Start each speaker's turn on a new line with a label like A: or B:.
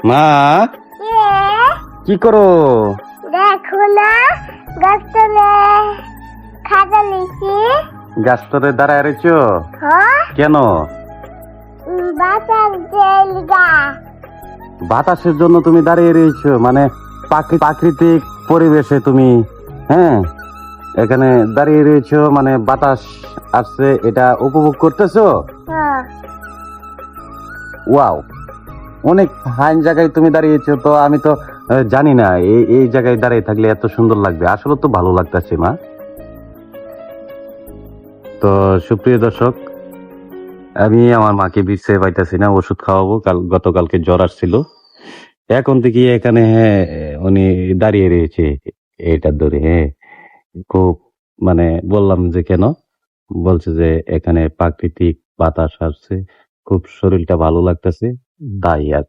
A: মা কি করো?
B: দেখো না গাছতলে খাতা লিখি।
A: গাছ তলে দাঁড়ায় রয়েছো
B: হ্যাঁ
A: কেন?
B: বাতাস জেলগা।
A: বাতাসের জন্য তুমি দাঁড়িয়ে রয়েছো, মানে প্রাকৃতিক পরিবেশে তুমি, হ্যাঁ, এখানে দাঁড়িয়ে রয়েছো, মানে বাতাস আসছে এটা উপভোগ করতেছো।
B: হ্যাঁ
A: ওয়াও, অনেক ফাইন জায়গায় তুমি দাঁড়িয়েছো। তো আমি তো জানি না এই এই জায়গায় দাঁড়িয়ে থাকলে এত সুন্দর লাগবে। আসলে তো ভালো লাগতেছে মা। তো সুপ্রিয় দর্শক, আমি আমার মাকে বিছতে পাইতেছি না, ওষুধ খাওয়াবো। গতকালকে জ্বর আসছিল, এখন থেকে এখানে, হ্যাঁ, উনি দাঁড়িয়ে রয়েছে এটা ধরে, হ্যাঁ। খুব, মানে বললাম যে কেন, বলছে যে এখানে প্রাকৃতিক বাতাস আসছে, খুব শরীরটা ভালো লাগতেছে, তাই আর কি।